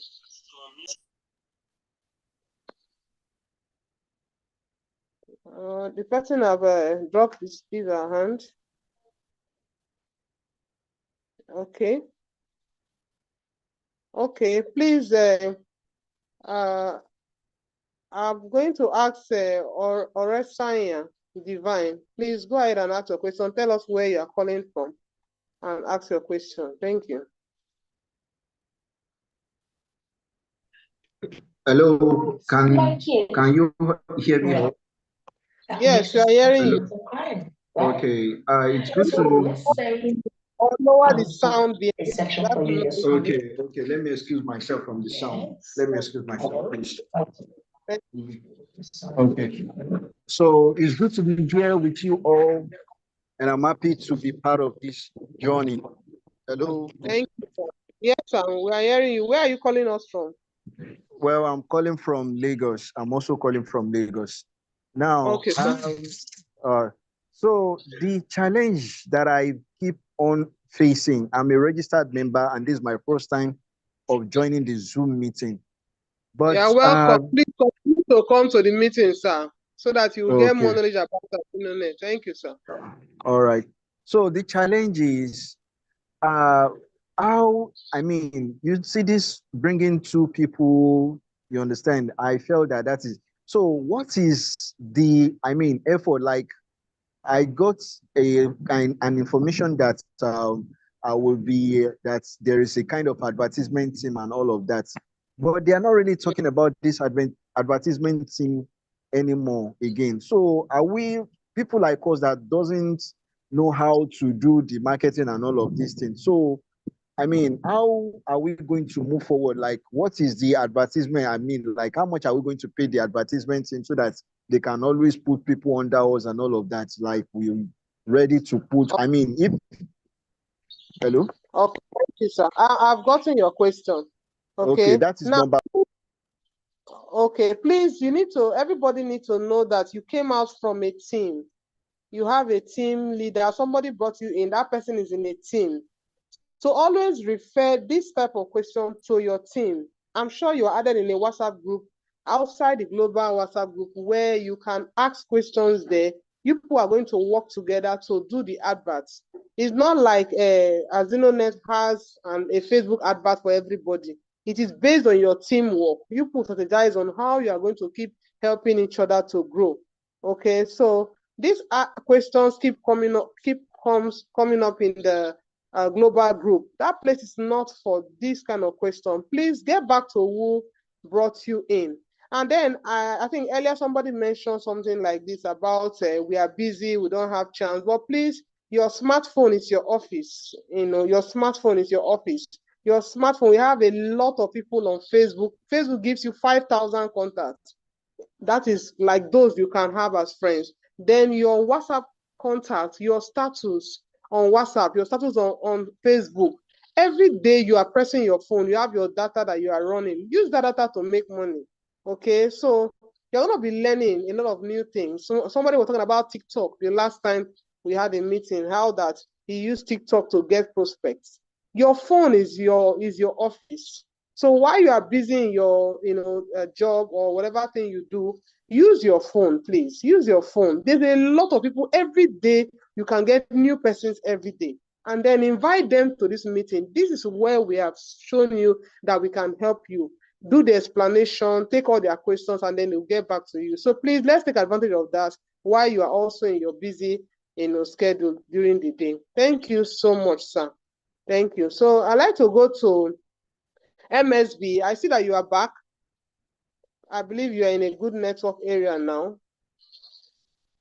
Speaker 3: The person have dropped his hand. Okay. Okay, please, I'm going to ask Oresanya Divine. Please go ahead and ask your question. Tell us where you are calling from and ask your question. Thank you.
Speaker 6: Hello, can you hear me?
Speaker 3: Yes, we are hearing you.
Speaker 6: Okay, it's good to.
Speaker 3: Lower the sound behind.
Speaker 6: Okay, let me excuse myself from the sound. Let me excuse myself, please. Okay, so it's good to be here with you all, and I'm happy to be part of this journey. Hello.
Speaker 3: Thank you, sir. Yes, sir, we are hearing you. Where are you calling us from?
Speaker 6: Well, I'm calling from Lagos. I'm also calling from Lagos. Now,
Speaker 3: okay, sir.
Speaker 6: So the challenge that I keep on facing, I'm a registered member, and this is my first time of joining the Zoom meeting. But
Speaker 3: yeah, welcome. Please continue to come to the meeting, sir, so that you will get more knowledge about the internet. Thank you, sir.
Speaker 6: All right. So the challenge is how, I mean, you see this bringing two people, you understand? I felt that is. So what is the, I mean, effort like? I got an information that will be that there is a kind of advertisement team and all of that, but they are not really talking about this advertisement team anymore again. So are we people like us that doesn't know how to do the marketing and all of these things? So I mean, how are we going to move forward? Like, what is the advertisement? I mean, like, how much are we going to pay the advertisement team so that they can always put people under us and all of that? Like, we're ready to put, I mean, if, hello?
Speaker 3: Okay, thank you, sir. I've gotten your question.
Speaker 6: Okay,
Speaker 3: Okay.
Speaker 6: that is
Speaker 3: Now,
Speaker 6: number.
Speaker 3: okay, please, everybody needs to know that you came out from a team. You have a team leader, somebody brought you in, that person is in a team. So always refer this type of question to your team. I'm sure you're added in a WhatsApp group outside the global WhatsApp group where you can ask questions there. You people are going to work together to do the adverts. It's not like Azinonet has a Facebook advert for everybody. It is based on your teamwork. You put strategize on how you are going to keep helping each other to grow. Okay, so these questions keep coming up in the global group. That place is not for this kind of question. Please get back to who brought you in. And then I think earlier somebody mentioned something like this about we are busy, we don't have chance. But please, your smartphone is your office. Your smartphone is your office. Your smartphone, we have a lot of people on Facebook. Facebook gives you 5,000 contacts. That is like those you can have as friends. Then your WhatsApp contact, your status on WhatsApp, your status on Facebook. Every day you are pressing your phone, you have your data that you are running. Use that data to make money. Okay, so you're gonna be learning a lot of new things. So somebody was talking about TikTok the last time we had a meeting, how that he used TikTok to get prospects. Your phone is your office. So while you are busy in your job or whatever thing you do, use your phone, please. Use your phone. There's a lot of people every day. You can get new persons every day. And then invite them to this meeting. This is where we have shown you that we can help you. Do the explanation, take all their questions, and then we'll get back to you. So please, let's take advantage of that while you are also in your busy schedule during the day. Thank you so much, sir. Thank you. So I'd like to go to MSB. I see that you are back. I believe you are in a good network area now.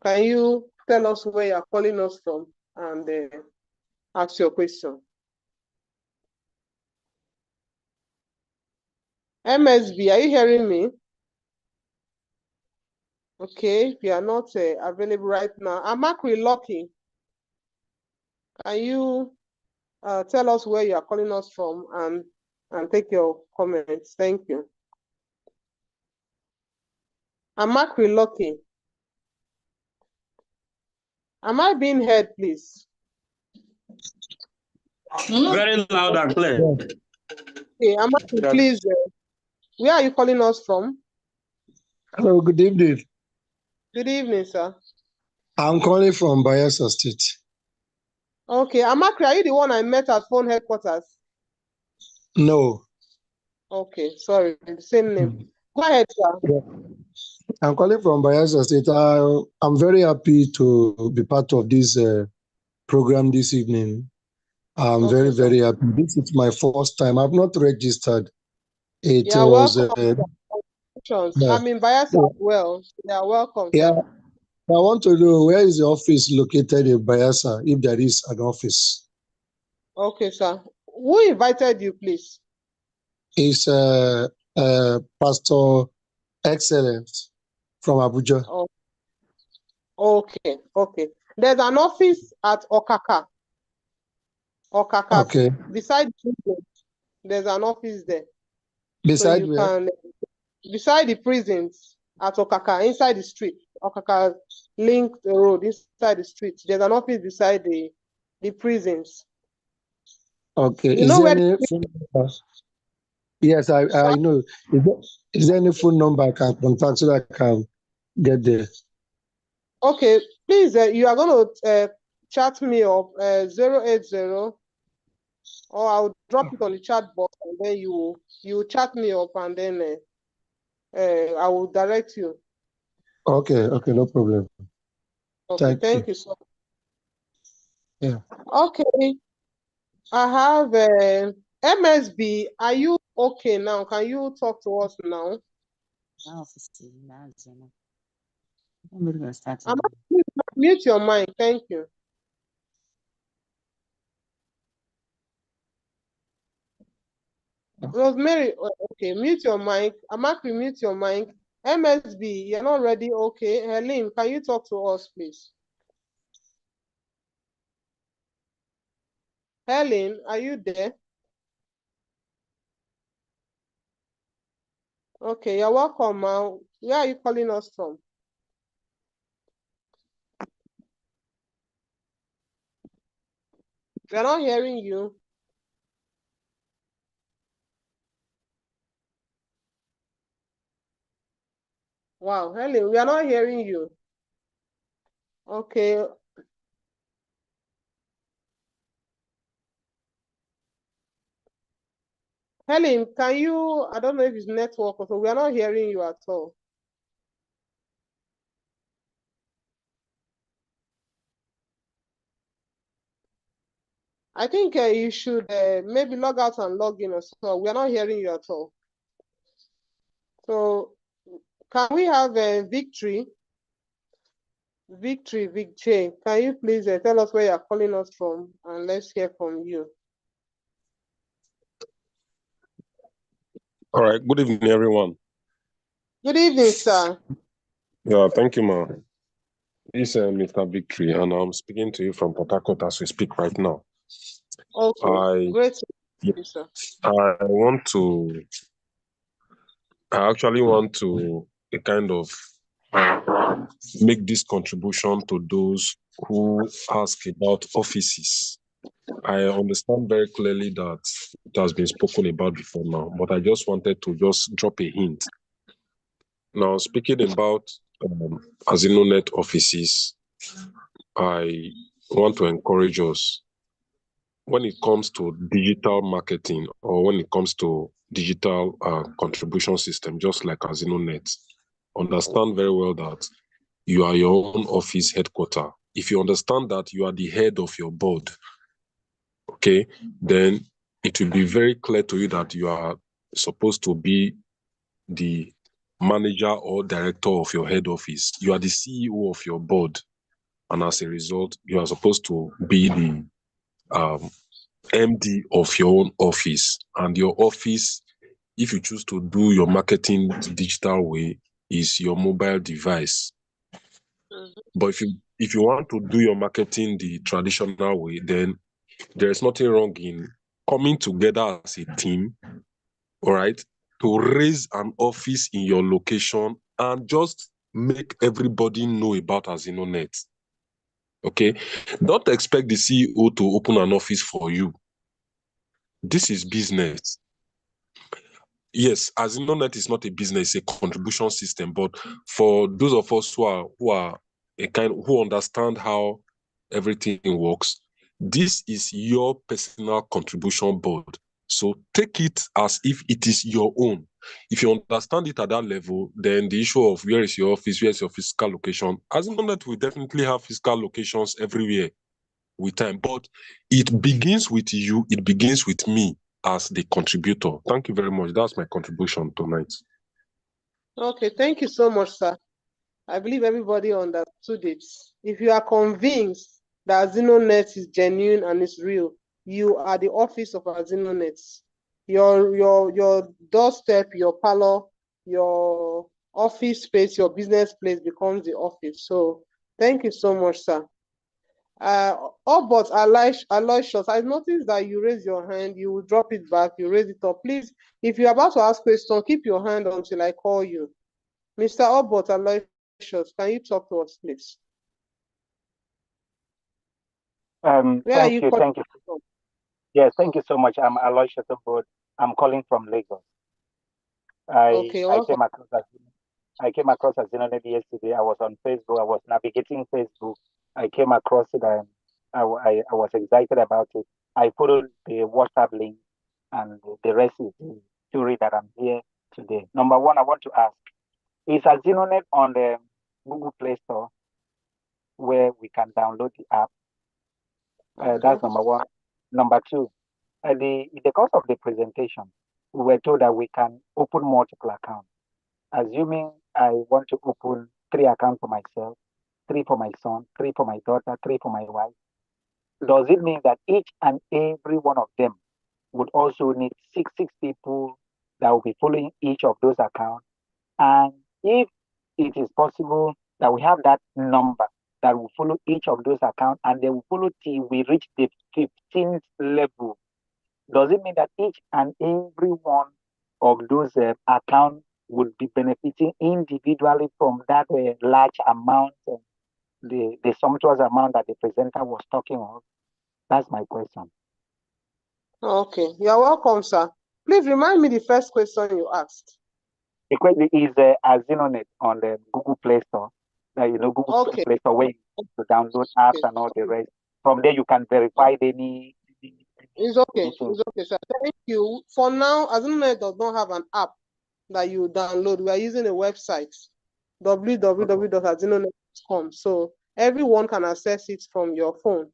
Speaker 3: Can you tell us where you are calling us from and ask your question? MSB, are you hearing me? Okay, if you are not available right now, Amakri Lucky, can you tell us where you are calling us from and take your comments? Thank you. Amakri Lucky, am I being heard, please?
Speaker 2: Very loud and clear.
Speaker 3: Okay, Amakri, please, where are you calling us from?
Speaker 7: Hello, good evening.
Speaker 3: Good evening, sir.
Speaker 7: I'm calling from Bayelsa State.
Speaker 3: Okay, Amakri, are you the one I met at phone headquarters?
Speaker 7: No.
Speaker 3: Okay, sorry, the same name. Go ahead, sir.
Speaker 7: Yeah. I'm calling from Bayelsa State. I'm very happy to be part of this program this evening. I'm
Speaker 3: Okay,
Speaker 7: very happy. This is my first time. I've not registered. It
Speaker 3: yeah,
Speaker 7: was.
Speaker 3: welcome. I'm in Bayelsa as well. Yeah, welcome,
Speaker 7: yeah.
Speaker 3: sir.
Speaker 7: I want to know where is the office located in Bayelsa, if there is an office.
Speaker 3: Okay, sir. Who invited you, please?
Speaker 7: It's Pastor Excellent from Abuja.
Speaker 3: Oh, okay. There's an office at Okaka.
Speaker 7: Okay.
Speaker 3: Beside there's an office there.
Speaker 7: Beside
Speaker 3: so you
Speaker 7: where?
Speaker 3: can beside the prisons at Okaka, inside the street. Okaka link the road inside the street. There's an office beside the prisons.
Speaker 7: Okay.
Speaker 3: You
Speaker 7: Is
Speaker 3: know
Speaker 7: there
Speaker 3: where
Speaker 7: any phone number? Yes, I know. Is there any phone number I can contact so that I can get there?
Speaker 3: Okay, please, you are going to chat me up 080, or I'll drop it on the chat box, and then you chat me up, and then I will direct you.
Speaker 7: Okay, no problem.
Speaker 3: Okay, thank you so much.
Speaker 7: Yeah.
Speaker 3: Okay, I have MSB. Are you okay now? Can you talk to us now? Mute your mic. Thank you. Rosemary, okay, mute your mic. Amakri, mute your mic. MSB, you're not ready. Okay, Helen, can you talk to us, please? Helen, are you there? Okay, you're welcome, Ma. Where are you calling us from? We're not hearing you. Wow, Helen, we are not hearing you. Okay. Helen, can you, I don't know if it's network or so, we are not hearing you at all. I think you should maybe log out and log in or so. We are not hearing you at all. So can we have a victory? Victory. Can you please tell us where you're calling us from and let's hear from you.
Speaker 8: All right. Good evening, everyone.
Speaker 3: Good evening, sir.
Speaker 8: Yeah, thank you, ma. This is Mr. Victory, and I'm speaking to you from Port Harcourt as we speak right now.
Speaker 3: Okay, great. You, sir.
Speaker 8: I actually want to kind of make this contribution to those who ask about offices. I understand very clearly that it has been spoken about before now, but I just wanted to just drop a hint. Now, speaking about Azinonet offices, I want to encourage us when it comes to digital marketing or when it comes to digital contribution system, just like Azinonet, understand very well that you are your own office headquarter. If you understand that you are the head of your board, okay, then it will be very clear to you that you are supposed to be the manager or director of your head office. You are the CEO of your board. And as a result, you are supposed to be the MD of your own office. And your office, if you choose to do your marketing the digital way, is your mobile device. But if you want to do your marketing the traditional way, then there is nothing wrong in coming together as a team, all right, to raise an office in your location and just make everybody know about Azinonet. Okay, don't expect the CEO to open an office for you. This is business. Yes, Azinonet is not a business, it's a contribution system. But for those of us who understand how everything works, this is your personal contribution board. So take it as if it is your own. If you understand it at that level, then the issue of where is your office, where is your physical location, Azinonet will definitely have physical locations everywhere with time. But it begins with you, it begins with me as the contributor. Thank you very much. That's my contribution tonight.
Speaker 3: Okay, thank you so much, sir. I believe everybody understood it. If you are convinced that Azinonet is genuine and is real, you are the office of Azinonet. Your doorstep, your parlor, your office space, your business place becomes the office. So thank you so much, sir. But Aloysius, I noticed that you raise your hand, you will drop it back, you raise it up. Please, if you're about to ask question, keep your hand until I call you. Mr. Obot Aloysius, can you talk to us, please?
Speaker 9: Thank you.
Speaker 3: From?
Speaker 9: Yes, thank you so much. I'm Aloysius Obot. I'm calling from Lagos. I came across Azinonet yesterday. I was on Facebook. I was navigating Facebook. I came across it and I was excited about it. I followed the WhatsApp link and the rest is the story that I'm here today. Number one, I want to ask, is Azinonet on the Google Play Store? where we can download the app. That's number one. Number two, in the course of the presentation, we were told that we can open multiple accounts. Assuming I want to open 3 accounts for myself, 3 for my son, 3 for my daughter, 3 for my wife, does it mean that each and every one of them would also need 6 people that will be following each of those accounts? And if it is possible that we have that number that will follow each of those accounts and they will follow till we reach the 15th level, does it mean that each and every one of those accounts would be benefiting individually from that large amount, the sumptuous amount that the presenter was talking of? That's my question.
Speaker 3: Okay, you're welcome, sir. Please remind me the first question you asked.
Speaker 9: The question is Azinonet on the Google Play Store. Google Play Store, where you to download apps and all the rest. From there, you can verify any.
Speaker 3: It's okay. It's okay, sir. Thank you. For now, Azinonet does not have an app that you download. We are using a website, www.azinonet.com. So everyone can access it from your phone.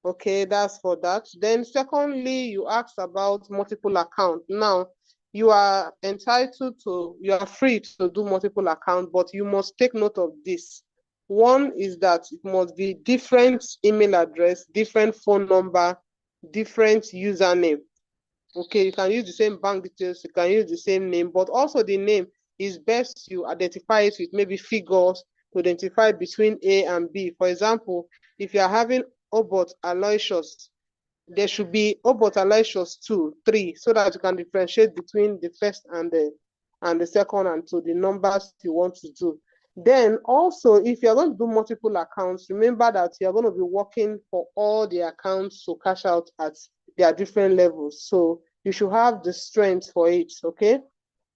Speaker 3: Okay, that's for that. Then secondly, you asked about multiple accounts. Now, you are free to do multiple accounts, but you must take note of this. One is that it must be different email address, different phone number, different username. Okay, you can use the same bank details, you can use the same name, but also the name is best you identify it with maybe figures to identify between A and B. For example, if you are having Obot Aloysius, there should be Obot Aloysius 2, 3, so that you can differentiate between the first and the second and to the numbers you want to do. Then also, if you're going to do multiple accounts, remember that you're going to be working for all the accounts to cash out at their different levels. So you should have the strength for it, okay?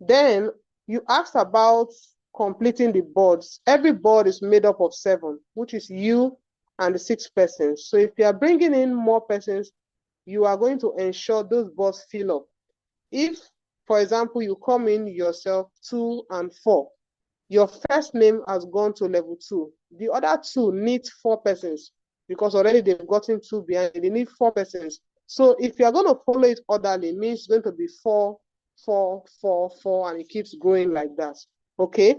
Speaker 3: Then you asked about completing the boards. Every board is made up of 7, which is you and the 6 persons. So if you are bringing in more persons, you are going to ensure those boards fill up. If, for example, you come in yourself 2 and 4, your first name has gone to level 2. The other 2 need 4 persons because already they've gotten 2 behind. They need 4 persons. So if you're going to follow it orderly, it means it's going to be 4, 4, 4, 4, and it keeps going like that. Okay?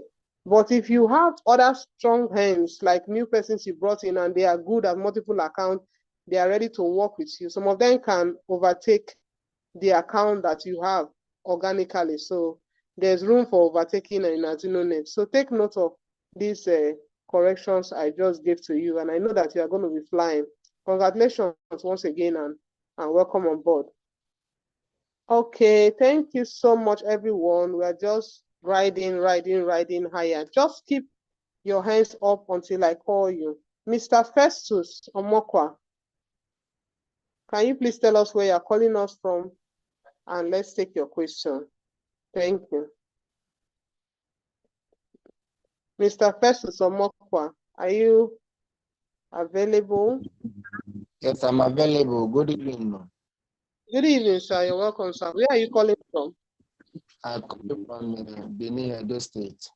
Speaker 3: But if you have other strong hands, like new persons you brought in and they are good at multiple accounts, they are ready to work with you. Some of them can overtake the account that you have organically. So there's room for overtaking in Azinonet. So take note of these corrections I just gave to you. And I know that you are going to be flying. Congratulations once again and welcome on board. Okay, thank you so much, everyone. We are just riding higher. Just keep your hands up until I call you. Mr. Festus Omokwa, can you please tell us where you're calling us from? And let's take your question. Thank you. Mr. Festus Omokwa, are you available?
Speaker 10: Yes, I'm available. Good evening.
Speaker 3: Good evening, sir. You're welcome, sir. Where are you calling from?
Speaker 10: I come from Benin, Edo State.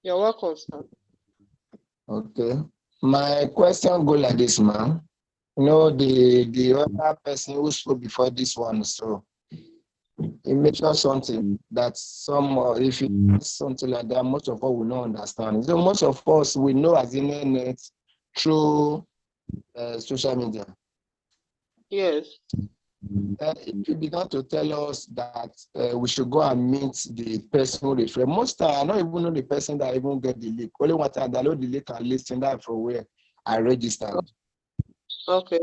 Speaker 3: You're welcome, sir.
Speaker 10: Okay. My question go like this, man. You know, the other person who spoke before this one, so he mentioned something that if you something like that, most of us will not understand. So most of us we know Azinonet through social media.
Speaker 3: Yes.
Speaker 10: If you began to tell us that we should go and meet the person who referred, most time I don't even know the person that even get the link. Only one time I download the link and listen that from where I registered.
Speaker 3: Okay.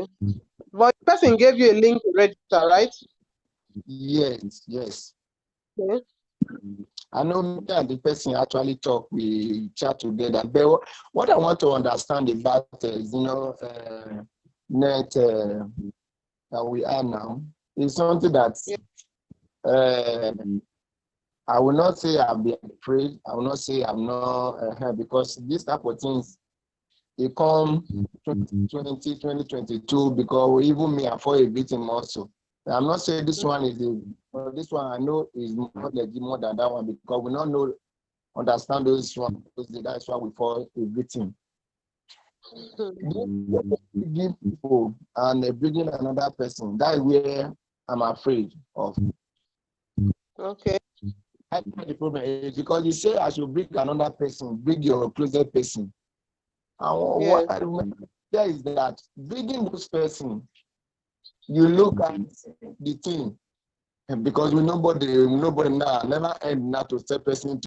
Speaker 3: But the person gave you a link to register, right?
Speaker 10: Yes.
Speaker 3: Okay.
Speaker 10: I know me and the person actually talk, we chat together. But what I want to understand about net that we are now is something that I will not say I've been afraid. I will not say I'm not because this type of things it come 2022 because even me I fall a victim also. I'm not saying this one is this one I know is more legit more than that one because we don't know understand those one because that's why we fall a victim. Give people and bringing another person. That's where I'm afraid of.
Speaker 3: Okay.
Speaker 10: The problem is because you say I should bring another person, bring your closest person. And
Speaker 3: Yes.
Speaker 10: what I remember there is that bringing this person, you look at the thing, because nobody now never end now to step person